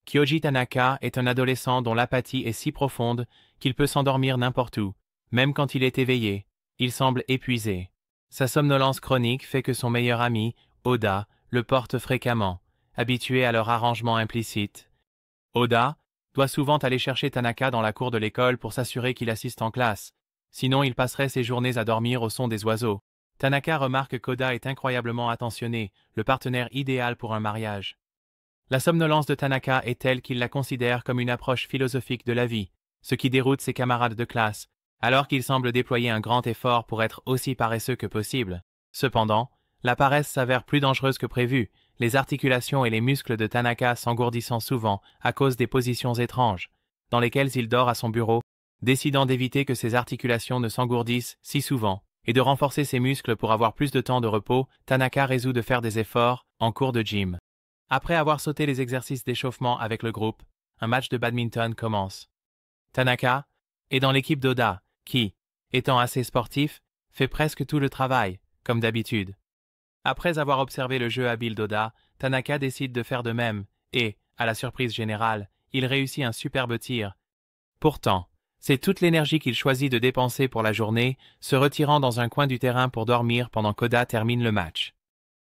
Kyoji Tanaka est un adolescent dont l'apathie est si profonde qu'il peut s'endormir n'importe où, même quand il est éveillé. Il semble épuisé. Sa somnolence chronique fait que son meilleur ami, Oda, le porte fréquemment, habitué à leur arrangement implicite. Oda doit souvent aller chercher Tanaka dans la cour de l'école pour s'assurer qu'il assiste en classe. Sinon, il passerait ses journées à dormir au son des oiseaux. Tanaka remarque qu'Oda est incroyablement attentionné, le partenaire idéal pour un mariage. La somnolence de Tanaka est telle qu'il la considère comme une approche philosophique de la vie, ce qui déroute ses camarades de classe, alors qu'il semble déployer un grand effort pour être aussi paresseux que possible. Cependant, la paresse s'avère plus dangereuse que prévu, les articulations et les muscles de Tanaka s'engourdissant souvent à cause des positions étranges, dans lesquelles il dort à son bureau, décidant d'éviter que ses articulations ne s'engourdissent si souvent, et de renforcer ses muscles pour avoir plus de temps de repos, Tanaka résout de faire des efforts en cours de gym. Après avoir sauté les exercices d'échauffement avec le groupe, un match de badminton commence. Tanaka est dans l'équipe d'Oda, qui, étant assez sportif, fait presque tout le travail, comme d'habitude. Après avoir observé le jeu habile d'Oda, Tanaka décide de faire de même, et, à la surprise générale, il réussit un superbe tir. Pourtant, c'est toute l'énergie qu'il choisit de dépenser pour la journée, se retirant dans un coin du terrain pour dormir pendant qu'Oda termine le match.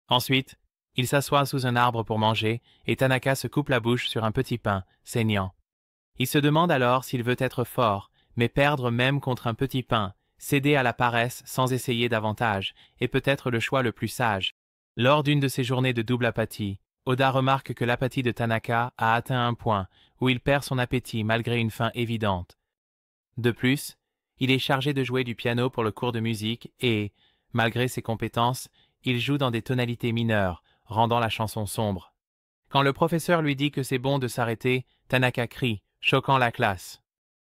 Ensuite, il s'assoit sous un arbre pour manger, et Tanaka se coupe la bouche sur un petit pain, saignant. Il se demande alors s'il veut être fort, mais perdre même contre un petit pain, céder à la paresse sans essayer davantage, est peut-être le choix le plus sage. Lors d'une de ces journées de double apathie, Oda remarque que l'apathie de Tanaka a atteint un point où il perd son appétit malgré une faim évidente. De plus, il est chargé de jouer du piano pour le cours de musique et, malgré ses compétences, il joue dans des tonalités mineures, rendant la chanson sombre. Quand le professeur lui dit que c'est bon de s'arrêter, Tanaka crie, choquant la classe.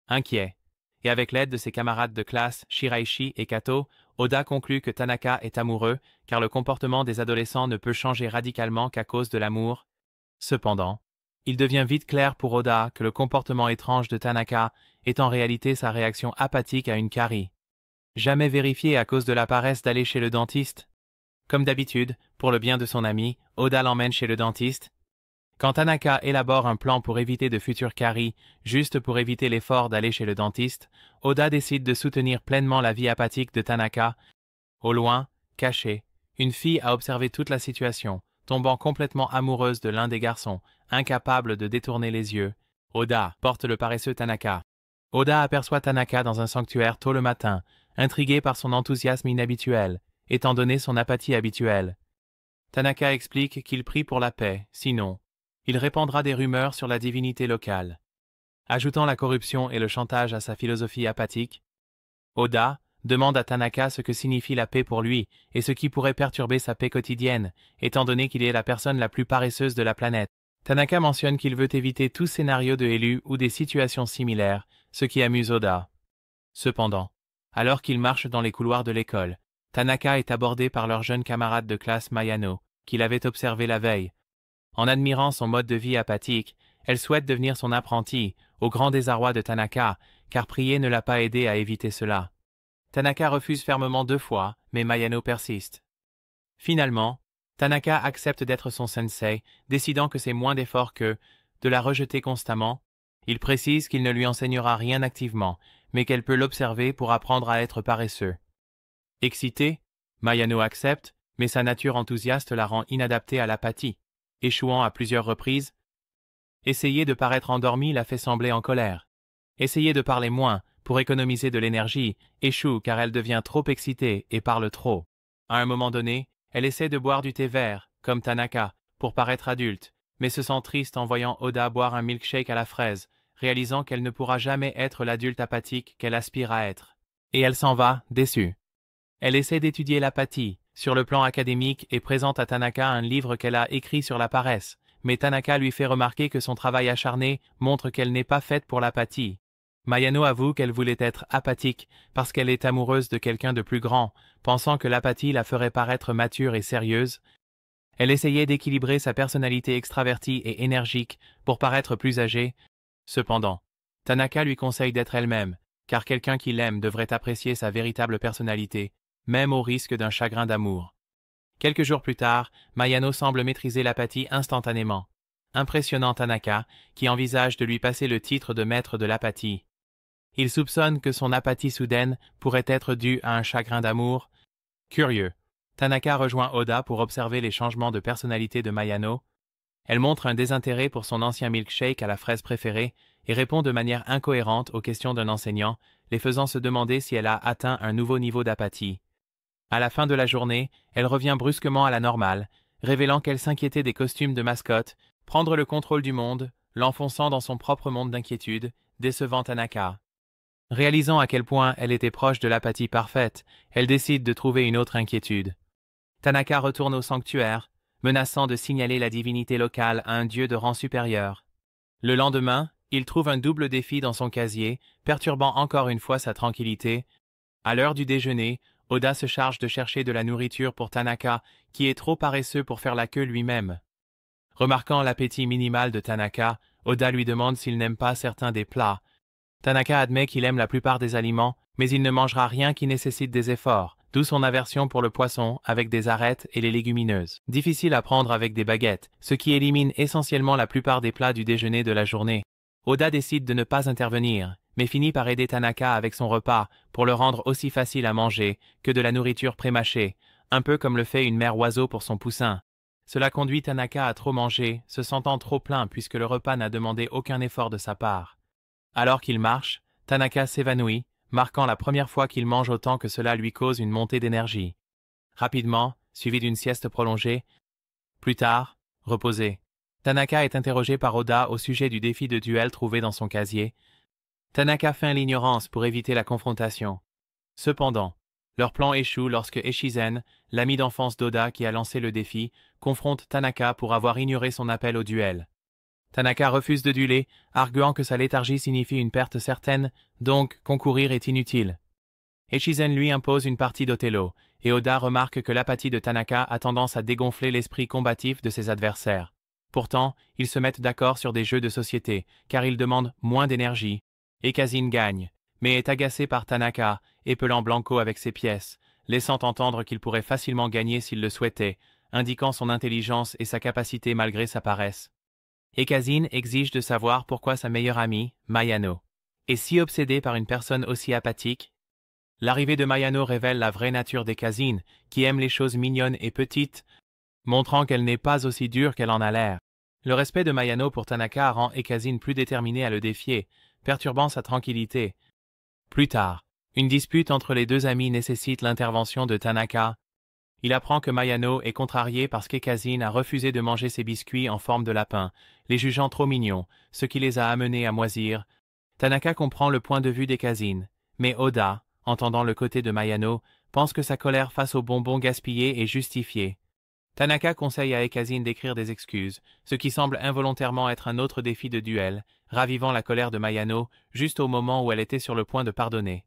Inquiet, et avec l'aide de ses camarades de classe Shiraishi et Kato, Oda conclut que Tanaka est amoureux car le comportement des adolescents ne peut changer radicalement qu'à cause de l'amour. Cependant, il devient vite clair pour Oda que le comportement étrange de Tanaka est en réalité sa réaction apathique à une carie. Jamais vérifié à cause de la paresse d'aller chez le dentiste. Comme d'habitude, pour le bien de son ami, Oda l'emmène chez le dentiste. Quand Tanaka élabore un plan pour éviter de futures caries, juste pour éviter l'effort d'aller chez le dentiste, Oda décide de soutenir pleinement la vie apathique de Tanaka. Au loin, cachée, une fille a observé toute la situation, tombant complètement amoureuse de l'un des garçons, incapable de détourner les yeux. Oda porte le paresseux Tanaka. Oda aperçoit Tanaka dans un sanctuaire tôt le matin, intrigué par son enthousiasme inhabituel, étant donné son apathie habituelle. Tanaka explique qu'il prie pour la paix, sinon, il répandra des rumeurs sur la divinité locale. Ajoutant la corruption et le chantage à sa philosophie apathique, Oda demande à Tanaka ce que signifie la paix pour lui et ce qui pourrait perturber sa paix quotidienne, étant donné qu'il est la personne la plus paresseuse de la planète. Tanaka mentionne qu'il veut éviter tout scénario de élu ou des situations similaires, ce qui amuse Oda. Cependant, alors qu'il marche dans les couloirs de l'école, Tanaka est abordé par leur jeune camarade de classe Mayano, qu'il avait observé la veille. En admirant son mode de vie apathique, elle souhaite devenir son apprentie, au grand désarroi de Tanaka, car prier ne l'a pas aidé à éviter cela. Tanaka refuse fermement 2 fois, mais Mayano persiste. Finalement, Tanaka accepte d'être son sensei, décidant que c'est moins d'effort que de la rejeter constamment. Il précise qu'il ne lui enseignera rien activement, mais qu'elle peut l'observer pour apprendre à être paresseux. Excité, Mayano accepte, mais sa nature enthousiaste la rend inadaptée à l'apathie. Échouant à plusieurs reprises, essayer de paraître endormi la fait sembler en colère. Essayer de parler moins, pour économiser de l'énergie, échoue car elle devient trop excitée et parle trop. À un moment donné, elle essaie de boire du thé vert, comme Tanaka, pour paraître adulte, mais se sent triste en voyant Oda boire un milkshake à la fraise, réalisant qu'elle ne pourra jamais être l'adulte apathique qu'elle aspire à être. Et elle s'en va, déçue. Elle essaie d'étudier l'apathie, sur le plan académique et présente à Tanaka un livre qu'elle a écrit sur la paresse, mais Tanaka lui fait remarquer que son travail acharné montre qu'elle n'est pas faite pour l'apathie. Mayano avoue qu'elle voulait être apathique parce qu'elle est amoureuse de quelqu'un de plus grand, pensant que l'apathie la ferait paraître mature et sérieuse. Elle essayait d'équilibrer sa personnalité extravertie et énergique pour paraître plus âgée. Cependant, Tanaka lui conseille d'être elle-même, car quelqu'un qui l'aime devrait apprécier sa véritable personnalité, même au risque d'un chagrin d'amour. Quelques jours plus tard, Mayano semble maîtriser l'apathie instantanément. impressionnant Tanaka, qui envisage de lui passer le titre de maître de l'apathie. Il soupçonne que son apathie soudaine pourrait être due à un chagrin d'amour. Curieux, Tanaka rejoint Oda pour observer les changements de personnalité de Mayano. Elle montre un désintérêt pour son ancien milkshake à la fraise préférée et répond de manière incohérente aux questions d'un enseignant, les faisant se demander si elle a atteint un nouveau niveau d'apathie. À la fin de la journée, elle revient brusquement à la normale, révélant qu'elle s'inquiétait des costumes de mascotte, prendre le contrôle du monde, l'enfonçant dans son propre monde d'inquiétude, décevant Tanaka. Réalisant à quel point elle était proche de l'apathie parfaite, elle décide de trouver une autre inquiétude. Tanaka retourne au sanctuaire, menaçant de signaler la divinité locale à un dieu de rang supérieur. Le lendemain, il trouve un double défi dans son casier, perturbant encore une fois sa tranquillité. À l'heure du déjeuner, Oda se charge de chercher de la nourriture pour Tanaka, qui est trop paresseux pour faire la queue lui-même. Remarquant l'appétit minimal de Tanaka, Oda lui demande s'il n'aime pas certains des plats. Tanaka admet qu'il aime la plupart des aliments, mais il ne mangera rien qui nécessite des efforts, d'où son aversion pour le poisson avec des arêtes et les légumineuses. Difficile à prendre avec des baguettes, ce qui élimine essentiellement la plupart des plats du déjeuner de la journée. Oda décide de ne pas intervenir, mais finit par aider Tanaka avec son repas pour le rendre aussi facile à manger que de la nourriture prémâchée, un peu comme le fait une mère oiseau pour son poussin. Cela conduit Tanaka à trop manger, se sentant trop plein puisque le repas n'a demandé aucun effort de sa part. Alors qu'il marche, Tanaka s'évanouit, marquant la première fois qu'il mange autant que cela lui cause une montée d'énergie. Rapidement, suivi d'une sieste prolongée. Plus tard, reposé. Tanaka est interrogé par Oda au sujet du défi de duel trouvé dans son casier. Tanaka feint l'ignorance pour éviter la confrontation. Cependant, leur plan échoue lorsque Echizen, l'ami d'enfance d'Oda qui a lancé le défi, confronte Tanaka pour avoir ignoré son appel au duel. Tanaka refuse de dueler, arguant que sa léthargie signifie une perte certaine, donc concourir est inutile. Echizen lui impose une partie d'Othello, et Oda remarque que l'apathie de Tanaka a tendance à dégonfler l'esprit combatif de ses adversaires. Pourtant, ils se mettent d'accord sur des jeux de société, car ils demandent moins d'énergie. Ekazine gagne, mais est agacé par Tanaka, épelant Blanco avec ses pièces, laissant entendre qu'il pourrait facilement gagner s'il le souhaitait, indiquant son intelligence et sa capacité malgré sa paresse. Ekazine exige de savoir pourquoi sa meilleure amie, Mayano, est si obsédée par une personne aussi apathique. L'arrivée de Mayano révèle la vraie nature d'Ekazine, qui aime les choses mignonnes et petites, montrant qu'elle n'est pas aussi dure qu'elle en a l'air. Le respect de Mayano pour Tanaka rend Ekazine plus déterminée à le défier, perturbant sa tranquillité. Plus tard, une dispute entre les deux amis nécessite l'intervention de Tanaka. Il apprend que Mayano est contrariée parce qu'Ekazine a refusé de manger ses biscuits en forme de lapin, les jugeant trop mignons, ce qui les a amenés à moisir. Tanaka comprend le point de vue d'Ekazine, mais Oda, entendant le côté de Mayano, pense que sa colère face aux bonbons gaspillés est justifiée. Tanaka conseille à Ekazine d'écrire des excuses, ce qui semble involontairement être un autre défi de duel, ravivant la colère de Mayano juste au moment où elle était sur le point de pardonner.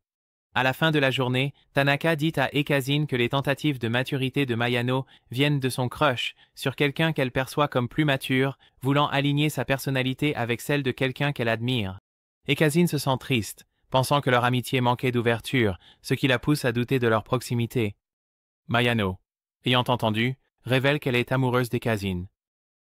À la fin de la journée, Tanaka dit à Ekazine que les tentatives de maturité de Mayano viennent de son crush sur quelqu'un qu'elle perçoit comme plus mature, voulant aligner sa personnalité avec celle de quelqu'un qu'elle admire. Ekazine se sent triste, pensant que leur amitié manquait d'ouverture, ce qui la pousse à douter de leur proximité. Mayano, ayant entendu, révèle qu'elle est amoureuse d'Ekazine.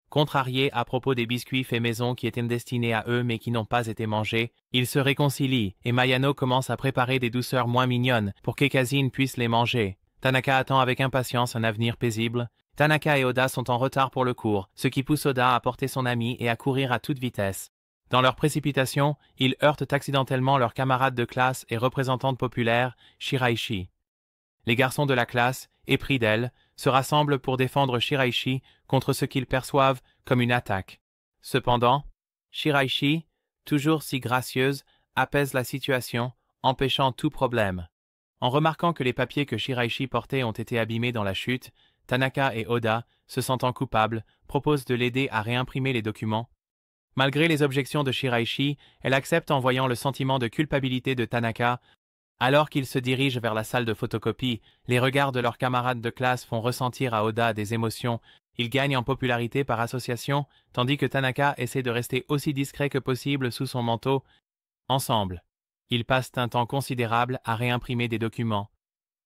Contrariés à propos des biscuits faits maison qui étaient destinés à eux mais qui n'ont pas été mangés, ils se réconcilient et Mayano commence à préparer des douceurs moins mignonnes pour qu'Ekazine puisse les manger. Tanaka attend avec impatience un avenir paisible. Tanaka et Oda sont en retard pour le cours, ce qui pousse Oda à porter son ami et à courir à toute vitesse. Dans leur précipitation, ils heurtent accidentellement leur camarade de classe et représentante populaire, Shiraishi. Les garçons de la classe, épris d'elle, se rassemblent pour défendre Shiraishi contre ce qu'ils perçoivent comme une attaque. Cependant, Shiraishi, toujours si gracieuse, apaise la situation, empêchant tout problème. En remarquant que les papiers que Shiraishi portait ont été abîmés dans la chute, Tanaka et Oda, se sentant coupables, proposent de l'aider à réimprimer les documents. Malgré les objections de Shiraishi, elle accepte en voyant le sentiment de culpabilité de Tanaka. Alors qu'ils se dirigent vers la salle de photocopie, les regards de leurs camarades de classe font ressentir à Oda des émotions. Il gagne en popularité par association, tandis que Tanaka essaie de rester aussi discret que possible sous son manteau. Ensemble, ils passent un temps considérable à réimprimer des documents.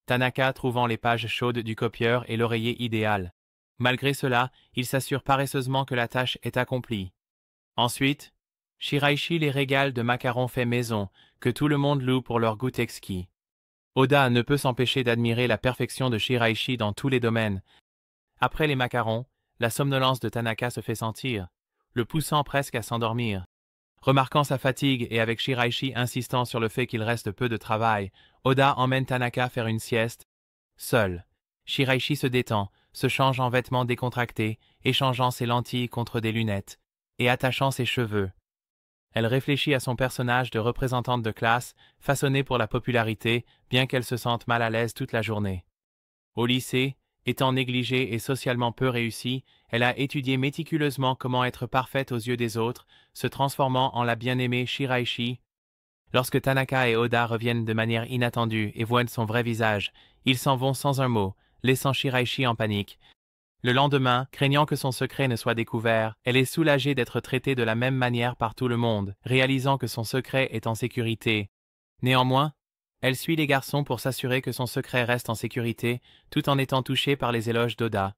Tanaka trouvant les pages chaudes du copieur et l'oreiller idéal. Malgré cela, il s'assure paresseusement que la tâche est accomplie. Ensuite, Shiraishi les régale de macarons faits maison, que tout le monde loue pour leur goût exquis. Oda ne peut s'empêcher d'admirer la perfection de Shiraishi dans tous les domaines. Après les macarons, la somnolence de Tanaka se fait sentir, le poussant presque à s'endormir. Remarquant sa fatigue et avec Shiraishi insistant sur le fait qu'il reste peu de travail, Oda emmène Tanaka faire une sieste. Seul, Shiraishi se détend, se change en vêtements décontractés, échangeant ses lentilles contre des lunettes, et attachant ses cheveux. Elle réfléchit à son personnage de représentante de classe, façonnée pour la popularité, bien qu'elle se sente mal à l'aise toute la journée. Au lycée, étant négligée et socialement peu réussie, elle a étudié méticuleusement comment être parfaite aux yeux des autres, se transformant en la bien-aimée Shiraishi. Lorsque Tanaka et Oda reviennent de manière inattendue et voient son vrai visage, ils s'en vont sans un mot, laissant Shiraishi en panique. Le lendemain, craignant que son secret ne soit découvert, elle est soulagée d'être traitée de la même manière par tout le monde, réalisant que son secret est en sécurité. Néanmoins, elle suit les garçons pour s'assurer que son secret reste en sécurité, tout en étant touchée par les éloges d'Oda.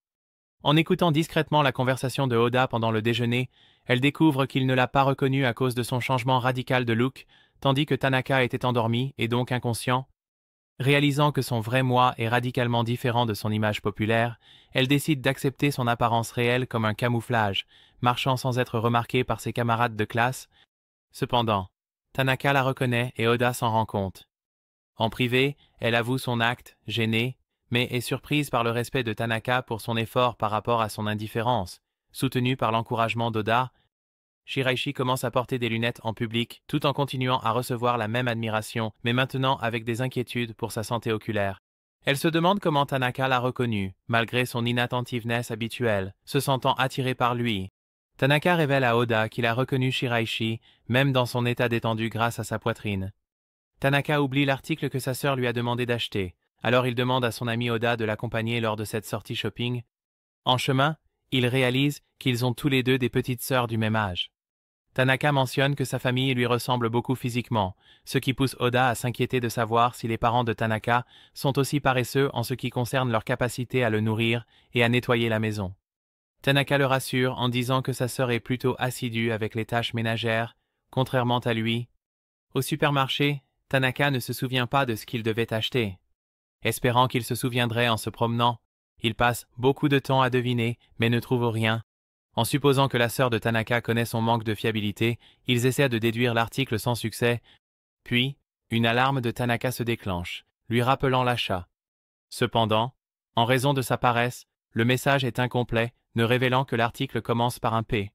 En écoutant discrètement la conversation de Oda pendant le déjeuner, elle découvre qu'il ne l'a pas reconnu à cause de son changement radical de look, tandis que Tanaka était endormi et donc inconscient. Réalisant que son vrai moi est radicalement différent de son image populaire, elle décide d'accepter son apparence réelle comme un camouflage, marchant sans être remarquée par ses camarades de classe. Cependant, Tanaka la reconnaît et Oda s'en rend compte. En privé, elle avoue son acte, gênée, mais est surprise par le respect de Tanaka pour son effort par rapport à son indifférence. Soutenue par l'encouragement d'Oda, Shiraishi commence à porter des lunettes en public, tout en continuant à recevoir la même admiration, mais maintenant avec des inquiétudes pour sa santé oculaire. Elle se demande comment Tanaka l'a reconnue, malgré son inattentiveness habituelle, se sentant attirée par lui. Tanaka révèle à Oda qu'il a reconnu Shiraishi, même dans son état détendu grâce à sa poitrine. Tanaka oublie l'article que sa sœur lui a demandé d'acheter, alors il demande à son ami Oda de l'accompagner lors de cette sortie shopping. En chemin, il réalise qu'ils ont tous les deux des petites sœurs du même âge. Tanaka mentionne que sa famille lui ressemble beaucoup physiquement, ce qui pousse Oda à s'inquiéter de savoir si les parents de Tanaka sont aussi paresseux en ce qui concerne leur capacité à le nourrir et à nettoyer la maison. Tanaka le rassure en disant que sa sœur est plutôt assidue avec les tâches ménagères, contrairement à lui. Au supermarché, Tanaka ne se souvient pas de ce qu'il devait acheter. Espérant qu'il se souviendrait en se promenant, il passe beaucoup de temps à deviner, mais ne trouve rien. En supposant que la sœur de Tanaka connaît son manque de fiabilité, ils essaient de déduire l'article sans succès. Puis, une alarme de Tanaka se déclenche, lui rappelant l'achat. Cependant, en raison de sa paresse, le message est incomplet, ne révélant que l'article commence par un P.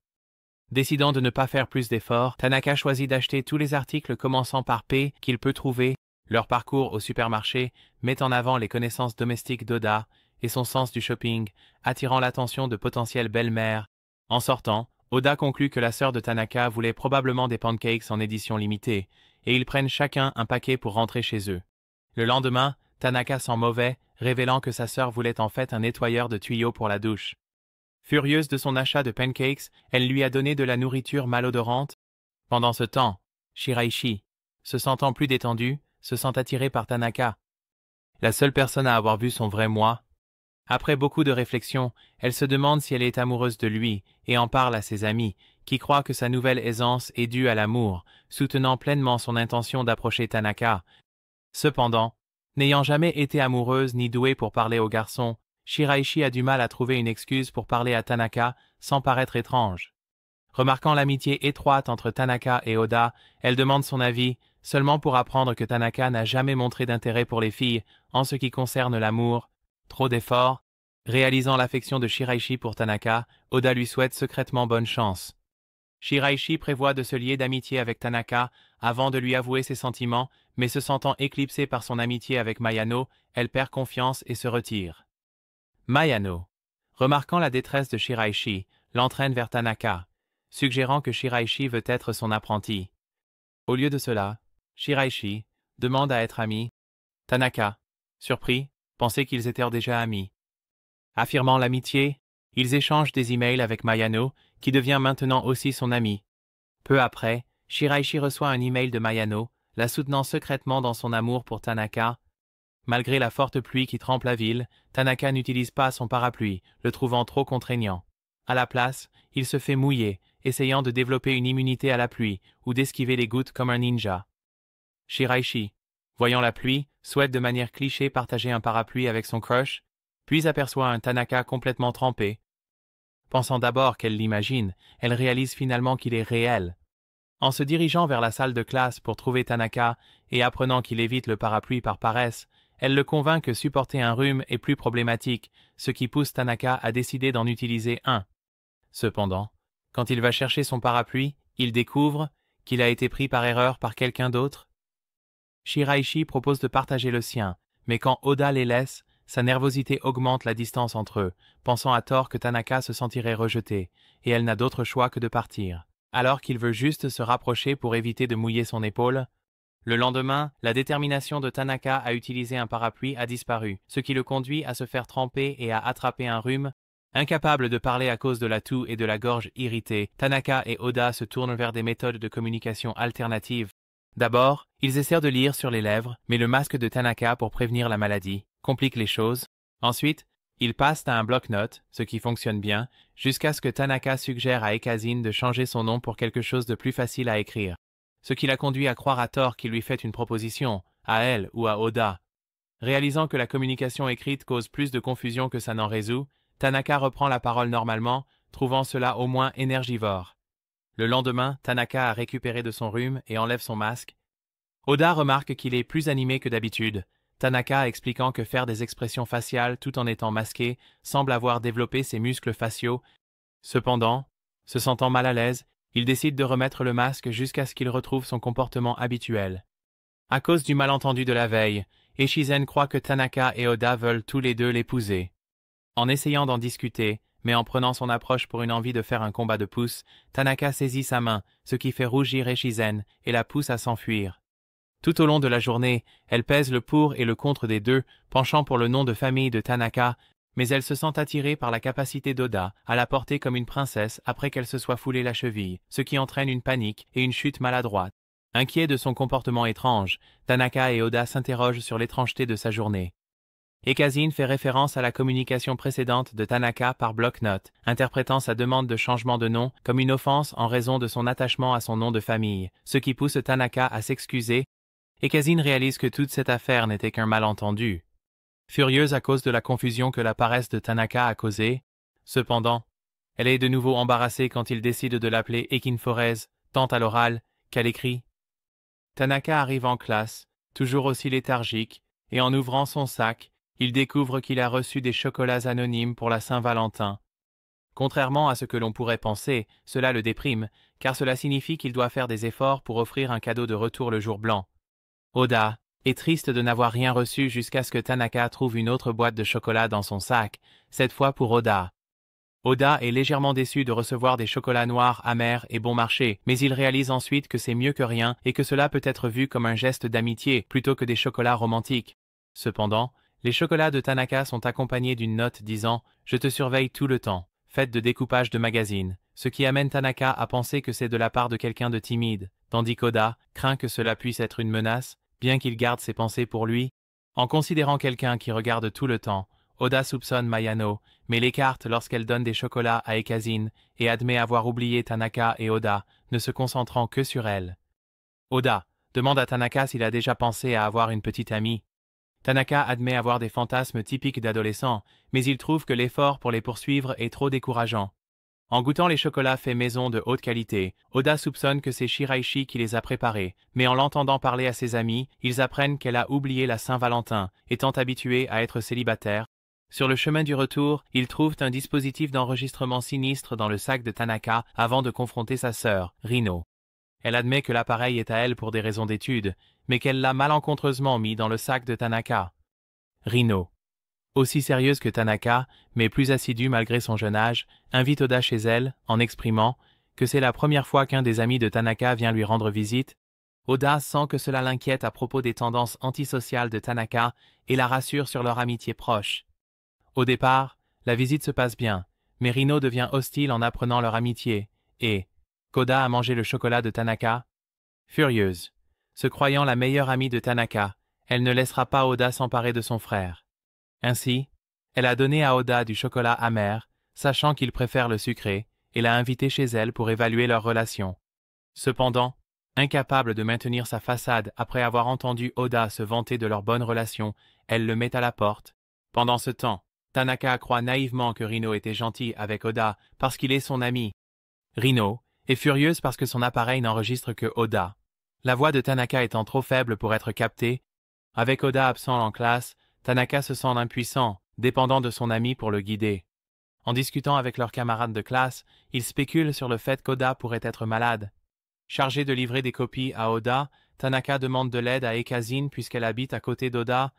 Décidant de ne pas faire plus d'efforts, Tanaka choisit d'acheter tous les articles commençant par P qu'il peut trouver. Leur parcours au supermarché met en avant les connaissances domestiques d'Oda et son sens du shopping, attirant l'attention de potentielles belles-mères. En sortant, Oda conclut que la sœur de Tanaka voulait probablement des pancakes en édition limitée, et ils prennent chacun un paquet pour rentrer chez eux. Le lendemain, Tanaka sent mauvais, révélant que sa sœur voulait en fait un nettoyeur de tuyaux pour la douche. Furieuse de son achat de pancakes, elle lui a donné de la nourriture malodorante. Pendant ce temps, Shiraishi, se sentant plus détendu, se sent attiré par Tanaka. La seule personne à avoir vu son vrai moi. Après beaucoup de réflexion, elle se demande si elle est amoureuse de lui et en parle à ses amis, qui croient que sa nouvelle aisance est due à l'amour, soutenant pleinement son intention d'approcher Tanaka. Cependant, n'ayant jamais été amoureuse ni douée pour parler aux garçons, Shiraishi a du mal à trouver une excuse pour parler à Tanaka sans paraître étrange. Remarquant l'amitié étroite entre Tanaka et Oda, elle demande son avis, seulement pour apprendre que Tanaka n'a jamais montré d'intérêt pour les filles en ce qui concerne l'amour. Trop d'efforts. Réalisant l'affection de Shiraishi pour Tanaka, Oda lui souhaite secrètement bonne chance. Shiraishi prévoit de se lier d'amitié avec Tanaka avant de lui avouer ses sentiments, mais se sentant éclipsée par son amitié avec Mayano, elle perd confiance et se retire. Mayano, remarquant la détresse de Shiraishi, l'entraîne vers Tanaka, suggérant que Shiraishi veut être son apprenti. Au lieu de cela, Shiraishi demande à être ami. Tanaka, surpris, pensait qu'ils étaient déjà amis. Affirmant l'amitié, ils échangent des emails avec Mayano, qui devient maintenant aussi son ami. Peu après, Shiraishi reçoit un email de Mayano, la soutenant secrètement dans son amour pour Tanaka. Malgré la forte pluie qui trempe la ville, Tanaka n'utilise pas son parapluie, le trouvant trop contraignant. À la place, il se fait mouiller essayant de développer une immunité à la pluie ou d'esquiver les gouttes comme un ninja. Shiraishi, voyant la pluie, souhaite de manière cliché partager un parapluie avec son crush, puis aperçoit un Tanaka complètement trempé. Pensant d'abord qu'elle l'imagine, elle réalise finalement qu'il est réel. En se dirigeant vers la salle de classe pour trouver Tanaka et apprenant qu'il évite le parapluie par paresse, elle le convainc que supporter un rhume est plus problématique, ce qui pousse Tanaka à décider d'en utiliser un. Cependant, quand il va chercher son parapluie, il découvre qu'il a été pris par erreur par quelqu'un d'autre. Shiraishi propose de partager le sien, mais quand Oda les laisse, sa nervosité augmente la distance entre eux, pensant à tort que Tanaka se sentirait rejeté, et elle n'a d'autre choix que de partir. Alors qu'il veut juste se rapprocher pour éviter de mouiller son épaule, le lendemain, la détermination de Tanaka à utiliser un parapluie a disparu, ce qui le conduit à se faire tremper et à attraper un rhume. Incapable de parler à cause de la toux et de la gorge irritée, Tanaka et Oda se tournent vers des méthodes de communication alternatives. D'abord, ils essaient de lire sur les lèvres, mais le masque de Tanaka pour prévenir la maladie complique les choses. Ensuite, ils passent à un bloc-notes, ce qui fonctionne bien, jusqu'à ce que Tanaka suggère à Ekazine de changer son nom pour quelque chose de plus facile à écrire. Ce qui la conduit à croire à tort qu'il lui fait une proposition, à elle ou à Oda. Réalisant que la communication écrite cause plus de confusion que ça n'en résout, Tanaka reprend la parole normalement, trouvant cela au moins énergivore. Le lendemain, Tanaka a récupéré de son rhume et enlève son masque. Oda remarque qu'il est plus animé que d'habitude, Tanaka expliquant que faire des expressions faciales tout en étant masqué semble avoir développé ses muscles faciaux. Cependant, se sentant mal à l'aise, il décide de remettre le masque jusqu'à ce qu'il retrouve son comportement habituel. À cause du malentendu de la veille, Echizen croit que Tanaka et Oda veulent tous les deux l'épouser. En essayant d'en discuter, mais en prenant son approche pour une envie de faire un combat de pouces, Tanaka saisit sa main, ce qui fait rougir Echizen et la pousse à s'enfuir. Tout au long de la journée, elle pèse le pour et le contre des deux, penchant pour le nom de famille de Tanaka, mais elle se sent attirée par la capacité d'Oda à la porter comme une princesse après qu'elle se soit foulée la cheville, ce qui entraîne une panique et une chute maladroite. Inquiet de son comportement étrange, Tanaka et Oda s'interrogent sur l'étrangeté de sa journée. Ekazine fait référence à la communication précédente de Tanaka par bloc-notes, interprétant sa demande de changement de nom comme une offense en raison de son attachement à son nom de famille, ce qui pousse Tanaka à s'excuser. Ekazine réalise que toute cette affaire n'était qu'un malentendu. Furieuse à cause de la confusion que la paresse de Tanaka a causée, cependant, elle est de nouveau embarrassée quand il décide de l'appeler Ekinforez, tant à l'oral qu'à l'écrit. Tanaka arrive en classe, toujours aussi léthargique, et en ouvrant son sac, il découvre qu'il a reçu des chocolats anonymes pour la Saint-Valentin. Contrairement à ce que l'on pourrait penser, cela le déprime, car cela signifie qu'il doit faire des efforts pour offrir un cadeau de retour le jour blanc. Oda est triste de n'avoir rien reçu jusqu'à ce que Tanaka trouve une autre boîte de chocolat dans son sac, cette fois pour Oda. Oda est légèrement déçu de recevoir des chocolats noirs amers et bon marché, mais il réalise ensuite que c'est mieux que rien et que cela peut être vu comme un geste d'amitié plutôt que des chocolats romantiques. Cependant, les chocolats de Tanaka sont accompagnés d'une note disant « Je te surveille tout le temps », faite de découpage de magazine, ce qui amène Tanaka à penser que c'est de la part de quelqu'un de timide, tandis qu'Oda craint que cela puisse être une menace, bien qu'il garde ses pensées pour lui. En considérant quelqu'un qui regarde tout le temps, Oda soupçonne Mayano, mais l'écarte lorsqu'elle donne des chocolats à Ekazine et admet avoir oublié Tanaka et Oda, ne se concentrant que sur elle. Oda demande à Tanaka s'il a déjà pensé à avoir une petite amie. Tanaka admet avoir des fantasmes typiques d'adolescents, mais il trouve que l'effort pour les poursuivre est trop décourageant. En goûtant les chocolats faits maison de haute qualité, Oda soupçonne que c'est Shiraishi qui les a préparés, mais en l'entendant parler à ses amis, ils apprennent qu'elle a oublié la Saint-Valentin, étant habituée à être célibataire. Sur le chemin du retour, ils trouvent un dispositif d'enregistrement sinistre dans le sac de Tanaka avant de confronter sa sœur, Rino. Elle admet que l'appareil est à elle pour des raisons d'études, mais qu'elle l'a malencontreusement mis dans le sac de Tanaka. Rino, aussi sérieuse que Tanaka, mais plus assidue malgré son jeune âge, invite Oda chez elle, en exprimant que c'est la première fois qu'un des amis de Tanaka vient lui rendre visite. Oda sent que cela l'inquiète à propos des tendances antisociales de Tanaka et la rassure sur leur amitié proche. Au départ, la visite se passe bien, mais Rino devient hostile en apprenant leur amitié, et qu'Oda a mangé le chocolat de Tanaka. Furieuse, se croyant la meilleure amie de Tanaka, elle ne laissera pas Oda s'emparer de son frère. Ainsi, elle a donné à Oda du chocolat amer, sachant qu'il préfère le sucré, et l'a invitée chez elle pour évaluer leur relation. Cependant, incapable de maintenir sa façade après avoir entendu Oda se vanter de leur bonne relation, elle le met à la porte. Pendant ce temps, Tanaka croit naïvement que Rino était gentil avec Oda parce qu'il est son ami. Rino est furieuse parce que son appareil n'enregistre que Oda. La voix de Tanaka étant trop faible pour être captée, avec Oda absent en classe, Tanaka se sent impuissant, dépendant de son ami pour le guider. En discutant avec leurs camarades de classe, ils spéculent sur le fait qu'Oda pourrait être malade. Chargé de livrer des copies à Oda, Tanaka demande de l'aide à Ekazine puisqu'elle habite à côté d'Oda.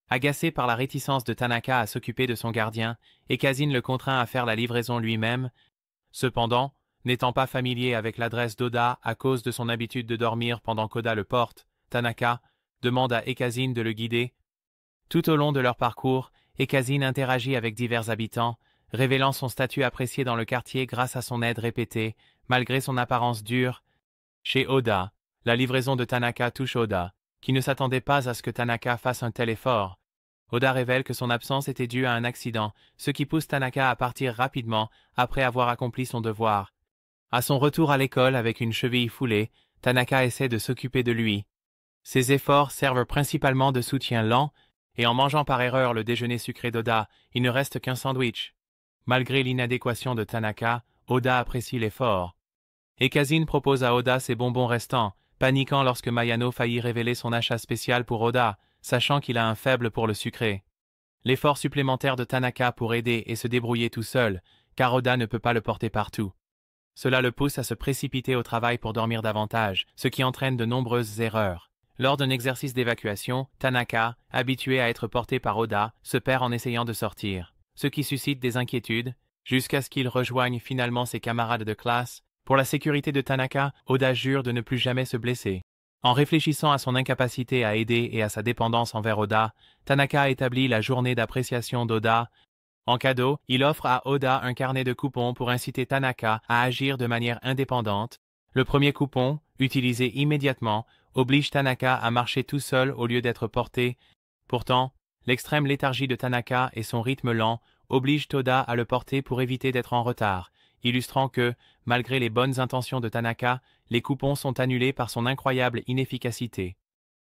Agacé par la réticence de Tanaka à s'occuper de son gardien, Ekazine le contraint à faire la livraison lui-même. Cependant, n'étant pas familier avec l'adresse d'Oda à cause de son habitude de dormir pendant qu'Oda le porte, Tanaka demande à Ekazine de le guider. Tout au long de leur parcours, Ekazine interagit avec divers habitants, révélant son statut apprécié dans le quartier grâce à son aide répétée, malgré son apparence dure. Chez Oda, la livraison de Tanaka touche Oda, qui ne s'attendait pas à ce que Tanaka fasse un tel effort. Oda révèle que son absence était due à un accident, ce qui pousse Tanaka à partir rapidement après avoir accompli son devoir. À son retour à l'école avec une cheville foulée, Tanaka essaie de s'occuper de lui. Ses efforts servent principalement de soutien lent, et en mangeant par erreur le déjeuner sucré d'Oda, il ne reste qu'un sandwich. Malgré l'inadéquation de Tanaka, Oda apprécie l'effort. Ekazine propose à Oda ses bonbons restants, paniquant lorsque Mayano faillit révéler son achat spécial pour Oda, sachant qu'il a un faible pour le sucré. L'effort supplémentaire de Tanaka pour aider et se débrouiller tout seul, car Oda ne peut pas le porter partout. Cela le pousse à se précipiter au travail pour dormir davantage, ce qui entraîne de nombreuses erreurs. Lors d'un exercice d'évacuation, Tanaka, habitué à être porté par Oda, se perd en essayant de sortir, ce qui suscite des inquiétudes, jusqu'à ce qu'il rejoigne finalement ses camarades de classe. Pour la sécurité de Tanaka, Oda jure de ne plus jamais se blesser. En réfléchissant à son incapacité à aider et à sa dépendance envers Oda, Tanaka établit la journée d'appréciation d'Oda. En cadeau, il offre à Oda un carnet de coupons pour inciter Tanaka à agir de manière indépendante. Le premier coupon, utilisé immédiatement, oblige Tanaka à marcher tout seul au lieu d'être porté. Pourtant, l'extrême léthargie de Tanaka et son rythme lent obligent Oda à le porter pour éviter d'être en retard, illustrant que, malgré les bonnes intentions de Tanaka, les coupons sont annulés par son incroyable inefficacité.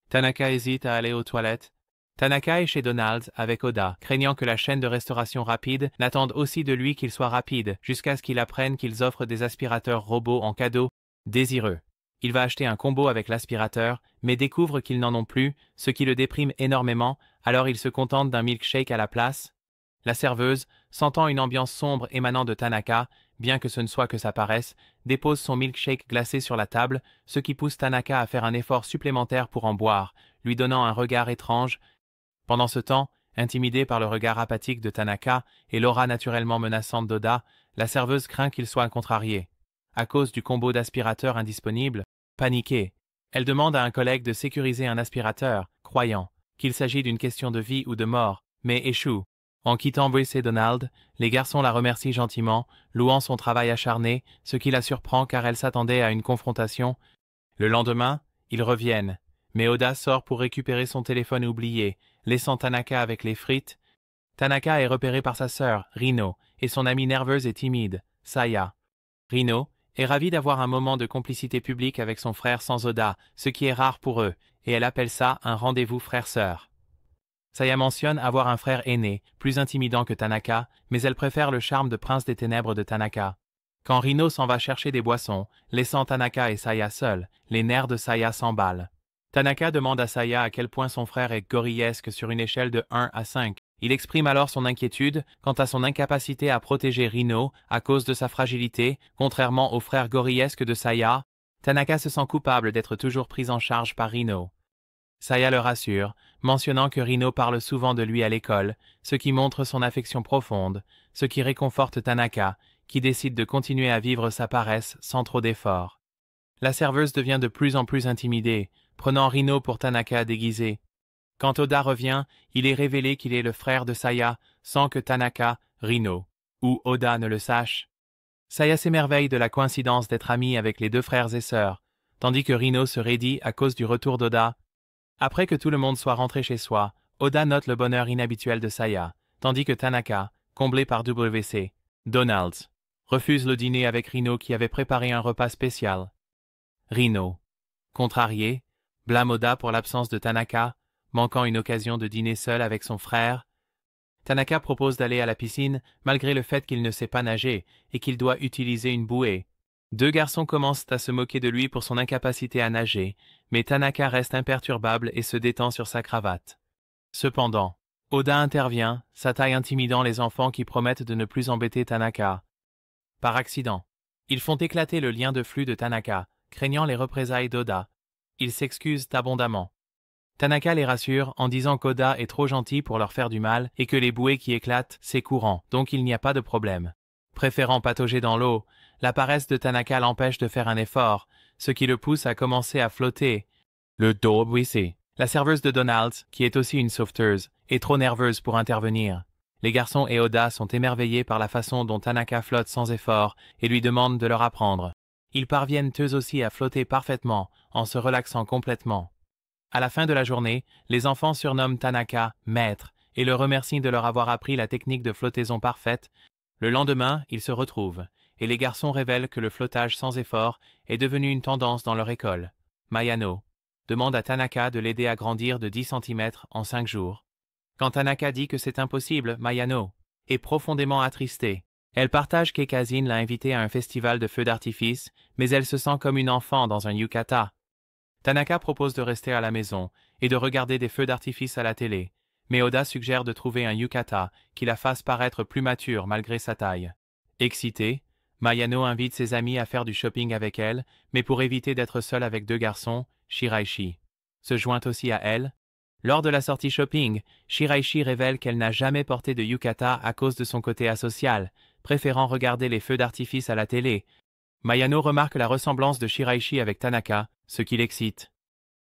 Tanaka hésite à aller aux toilettes. Tanaka est chez Donald's avec Oda, craignant que la chaîne de restauration rapide n'attende aussi de lui qu'il soit rapide, jusqu'à ce qu'il apprenne qu'ils offrent des aspirateurs robots en cadeau. Désireux, il va acheter un combo avec l'aspirateur, mais découvre qu'ils n'en ont plus, ce qui le déprime énormément, alors il se contente d'un milkshake à la place. La serveuse, sentant une ambiance sombre émanant de Tanaka, bien que ce ne soit que sa paresse, dépose son milkshake glacé sur la table, ce qui pousse Tanaka à faire un effort supplémentaire pour en boire, lui donnant un regard étrange. Pendant ce temps, intimidée par le regard apathique de Tanaka et l'aura naturellement menaçante d'Oda, la serveuse craint qu'il soit contrarié. À cause du combo d'aspirateurs indisponible, paniquée, elle demande à un collègue de sécuriser un aspirateur, croyant qu'il s'agit d'une question de vie ou de mort, mais échoue. En quittant Brice et Donald, les garçons la remercient gentiment, louant son travail acharné, ce qui la surprend car elle s'attendait à une confrontation. Le lendemain, ils reviennent, mais Oda sort pour récupérer son téléphone oublié, laissant Tanaka avec les frites. Tanaka est repéré par sa sœur, Rino, et son amie nerveuse et timide, Saya. Rino est ravie d'avoir un moment de complicité publique avec son frère sans Oda, ce qui est rare pour eux, et elle appelle ça un rendez-vous frère-sœur. Saya mentionne avoir un frère aîné, plus intimidant que Tanaka, mais elle préfère le charme de prince des ténèbres de Tanaka. Quand Rino s'en va chercher des boissons, laissant Tanaka et Saya seuls, les nerfs de Saya s'emballent. Tanaka demande à Saya à quel point son frère est gorillesque sur une échelle de 1 à 5. Il exprime alors son inquiétude quant à son incapacité à protéger Rino à cause de sa fragilité, contrairement au frère gorillesque de Saya. Tanaka se sent coupable d'être toujours pris en charge par Rino. Saya le rassure, mentionnant que Rino parle souvent de lui à l'école, ce qui montre son affection profonde, ce qui réconforte Tanaka, qui décide de continuer à vivre sa paresse sans trop d'efforts. La serveuse devient de plus en plus intimidée, prenant Rino pour Tanaka déguisé. Quand Oda revient, il est révélé qu'il est le frère de Saya, sans que Tanaka, Rino ou Oda ne le sache. Saya s'émerveille de la coïncidence d'être amie avec les deux frères et sœurs, tandis que Rino se raidit à cause du retour d'Oda. Après que tout le monde soit rentré chez soi, Oda note le bonheur inhabituel de Saya, tandis que Tanaka, comblé par WC, Donald's refuse le dîner avec Rino qui avait préparé un repas spécial. Rino, contrarié, blâme Oda pour l'absence de Tanaka, manquant une occasion de dîner seul avec son frère. Tanaka propose d'aller à la piscine malgré le fait qu'il ne sait pas nager et qu'il doit utiliser une bouée. Deux garçons commencent à se moquer de lui pour son incapacité à nager, mais Tanaka reste imperturbable et se détend sur sa cravate. Cependant, Oda intervient, sa taille intimidant les enfants qui promettent de ne plus embêter Tanaka. Par accident, ils font éclater le lien de flux de Tanaka, craignant les représailles d'Oda. Ils s'excusent abondamment. Tanaka les rassure en disant qu'Oda est trop gentil pour leur faire du mal et que les bouées qui éclatent, c'est courant, donc il n'y a pas de problème. Préférant patauger dans l'eau, la paresse de Tanaka l'empêche de faire un effort, ce qui le pousse à commencer à flotter. Le dos blessé. La serveuse de Donald's, qui est aussi une sauveteuse, est trop nerveuse pour intervenir. Les garçons et Oda sont émerveillés par la façon dont Tanaka flotte sans effort et lui demandent de leur apprendre. Ils parviennent eux aussi à flotter parfaitement, en se relaxant complètement. À la fin de la journée, les enfants surnomment Tanaka « maître » et le remercient de leur avoir appris la technique de flottaison parfaite. Le lendemain, ils se retrouvent, et les garçons révèlent que le flottage sans effort est devenu une tendance dans leur école. Mayano demande à Tanaka de l'aider à grandir de 10 cm en 5 jours. Quand Tanaka dit que c'est impossible, Mayano est profondément attristée. Elle partage qu'Ekazine l'a invitée à un festival de feux d'artifice, mais elle se sent comme une enfant dans un yukata. Tanaka propose de rester à la maison et de regarder des feux d'artifice à la télé, mais Oda suggère de trouver un yukata qui la fasse paraître plus mature malgré sa taille. Excitée, Mayano invite ses amis à faire du shopping avec elle, mais pour éviter d'être seule avec deux garçons, Shiraishi se joint aussi à elle. Lors de la sortie shopping, Shiraishi révèle qu'elle n'a jamais porté de yukata à cause de son côté asocial, préférant regarder les feux d'artifice à la télé. Mayano remarque la ressemblance de Shiraishi avec Tanaka, ce qui l'excite.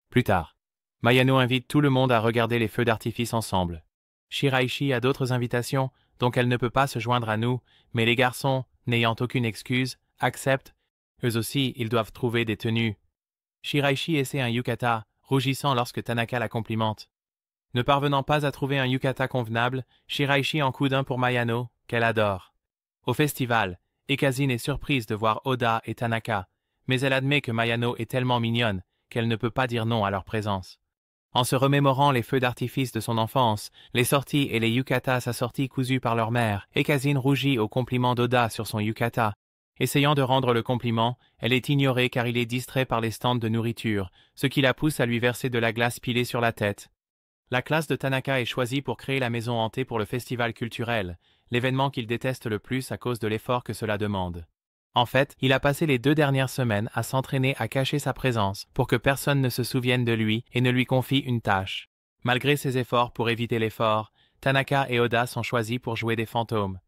Plus tard, Mayano invite tout le monde à regarder les feux d'artifice ensemble. Shiraishi a d'autres invitations, donc elle ne peut pas se joindre à nous, mais les garçons, n'ayant aucune excuse, acceptent. Eux aussi, ils doivent trouver des tenues. Shiraishi essaie un yukata, rougissant lorsque Tanaka la complimente. Ne parvenant pas à trouver un yukata convenable, Shiraishi en coud un pour Mayano, qu'elle adore. Au festival, Ekazine est surprise de voir Oda et Tanaka, mais elle admet que Mayano est tellement mignonne qu'elle ne peut pas dire non à leur présence. En se remémorant les feux d'artifice de son enfance, les sorties et les yukatas assortis cousus par leur mère, Ekazine rougit au compliment d'Oda sur son yukata. Essayant de rendre le compliment, elle est ignorée car il est distrait par les stands de nourriture, ce qui la pousse à lui verser de la glace pilée sur la tête. La classe de Tanaka est choisie pour créer la maison hantée pour le festival culturel, l'événement qu'il déteste le plus à cause de l'effort que cela demande. En fait, il a passé les 2 dernières semaines à s'entraîner à cacher sa présence pour que personne ne se souvienne de lui et ne lui confie une tâche. Malgré ses efforts pour éviter l'effort, Tanaka et Oda sont choisis pour jouer des fantômes.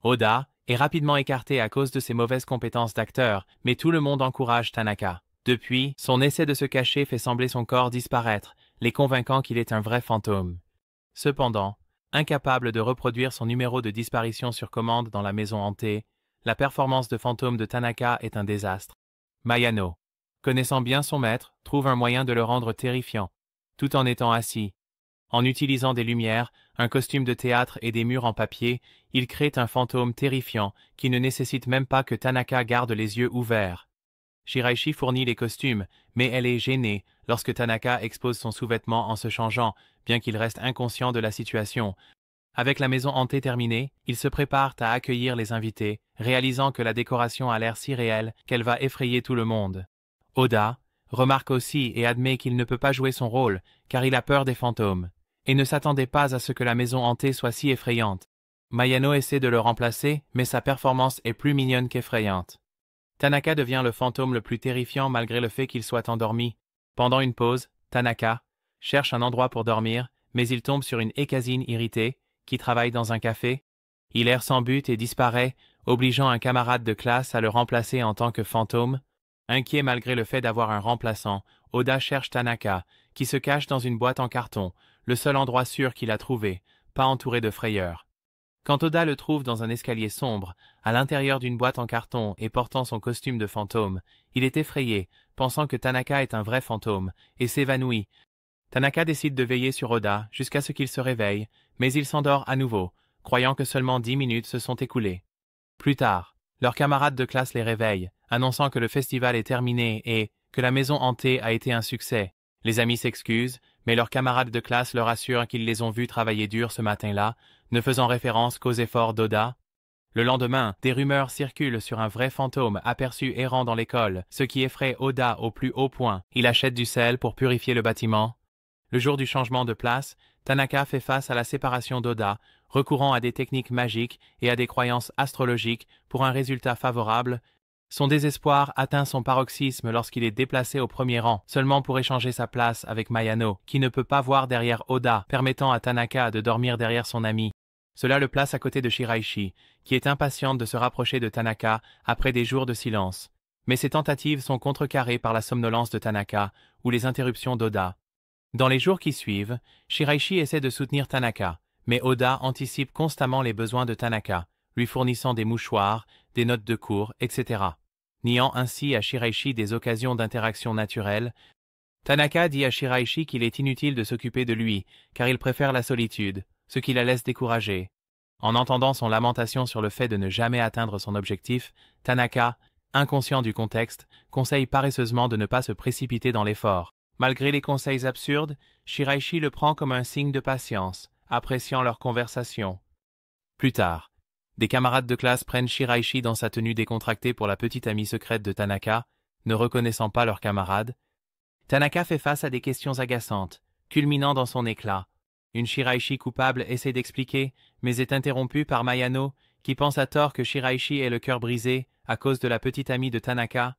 Oda est rapidement écarté à cause de ses mauvaises compétences d'acteur, mais tout le monde encourage Tanaka. Depuis, son essai de se cacher fait sembler son corps disparaître, les convainquant qu'il est un vrai fantôme. Cependant, incapable de reproduire son numéro de disparition sur commande dans la maison hantée, la performance de fantôme de Tanaka est un désastre. Mayano, connaissant bien son maître, trouve un moyen de le rendre terrifiant, tout en étant assis. En utilisant des lumières, un costume de théâtre et des murs en papier, il crée un fantôme terrifiant qui ne nécessite même pas que Tanaka garde les yeux ouverts. Shiraishi fournit les costumes, mais elle est gênée lorsque Tanaka expose son sous-vêtement en se changeant, bien qu'il reste inconscient de la situation. Avec la maison hantée terminée, ils se préparent à accueillir les invités, réalisant que la décoration a l'air si réelle qu'elle va effrayer tout le monde. Oda remarque aussi et admet qu'il ne peut pas jouer son rôle, car il a peur des fantômes, et ne s'attendait pas à ce que la maison hantée soit si effrayante. Mayano essaie de le remplacer, mais sa performance est plus mignonne qu'effrayante. Tanaka devient le fantôme le plus terrifiant malgré le fait qu'il soit endormi. Pendant une pause, Tanaka cherche un endroit pour dormir, mais il tombe sur une Ekazine irritée, qui travaille dans un café. Il erre sans but et disparaît, obligeant un camarade de classe à le remplacer en tant que fantôme. Inquiet malgré le fait d'avoir un remplaçant, Oda cherche Tanaka, qui se cache dans une boîte en carton, le seul endroit sûr qu'il a trouvé, pas entouré de frayeurs. Quand Oda le trouve dans un escalier sombre, à l'intérieur d'une boîte en carton et portant son costume de fantôme, il est effrayé, pensant que Tanaka est un vrai fantôme, et s'évanouit. Tanaka décide de veiller sur Oda jusqu'à ce qu'il se réveille, mais il s'endort à nouveau, croyant que seulement 10 minutes se sont écoulées. Plus tard, Leurs camarades de classe les réveillent, annonçant que le festival est terminé et que la maison hantée a été un succès. Les amis s'excusent, mais leurs camarades de classe leur assurent qu'ils les ont vus travailler dur ce matin-là, ne faisant référence qu'aux efforts d'Oda. Le lendemain, des rumeurs circulent sur un vrai fantôme aperçu errant dans l'école, ce qui effraie Oda au plus haut point. Il achète du sel pour purifier le bâtiment. Le jour du changement de place, Tanaka fait face à la séparation d'Oda, recourant à des techniques magiques et à des croyances astrologiques pour un résultat favorable. Son désespoir atteint son paroxysme lorsqu'il est déplacé au premier rang, seulement pour échanger sa place avec Mayano, qui ne peut pas voir derrière Oda, permettant à Tanaka de dormir derrière son ami. Cela le place à côté de Shiraishi, qui est impatiente de se rapprocher de Tanaka après des jours de silence. Mais ses tentatives sont contrecarrées par la somnolence de Tanaka ou les interruptions d'Oda. Dans les jours qui suivent, Shiraishi essaie de soutenir Tanaka, mais Oda anticipe constamment les besoins de Tanaka, lui fournissant des mouchoirs, des notes de cours, etc. Niant ainsi à Shiraishi des occasions d'interaction naturelle, Tanaka dit à Shiraishi qu'il est inutile de s'occuper de lui, car il préfère la solitude, ce qui la laisse découragée. En entendant son lamentation sur le fait de ne jamais atteindre son objectif, Tanaka, inconscient du contexte, conseille paresseusement de ne pas se précipiter dans l'effort. Malgré les conseils absurdes, Shiraishi le prend comme un signe de patience, appréciant leur conversation. Plus tard, des camarades de classe prennent Shiraishi dans sa tenue décontractée pour la petite amie secrète de Tanaka, ne reconnaissant pas leur camarade. Tanaka fait face à des questions agaçantes, culminant dans son éclat. Une Shiraishi coupable essaie d'expliquer, mais est interrompue par Mayano, qui pense à tort que Shiraishi ait le cœur brisé à cause de la petite amie de Tanaka.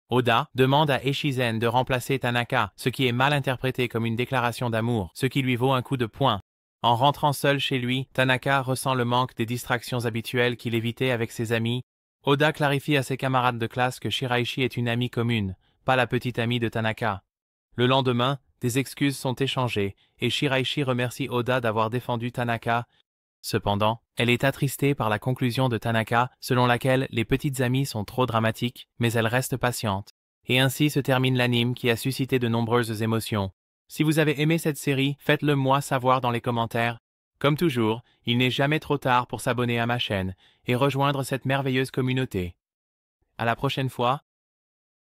Oda demande à Echizen de remplacer Tanaka, ce qui est mal interprété comme une déclaration d'amour, ce qui lui vaut un coup de poing. En rentrant seul chez lui, Tanaka ressent le manque des distractions habituelles qu'il évitait avec ses amis. Oda clarifie à ses camarades de classe que Shiraishi est une amie commune, pas la petite amie de Tanaka. Le lendemain, des excuses sont échangées, et Shiraishi remercie Oda d'avoir défendu Tanaka. Cependant, elle est attristée par la conclusion de Tanaka, selon laquelle les petites amies sont trop dramatiques, mais elle reste patiente. Et ainsi se termine l'anime qui a suscité de nombreuses émotions. Si vous avez aimé cette série, faites-le moi savoir dans les commentaires. Comme toujours, il n'est jamais trop tard pour s'abonner à ma chaîne et rejoindre cette merveilleuse communauté. À la prochaine fois.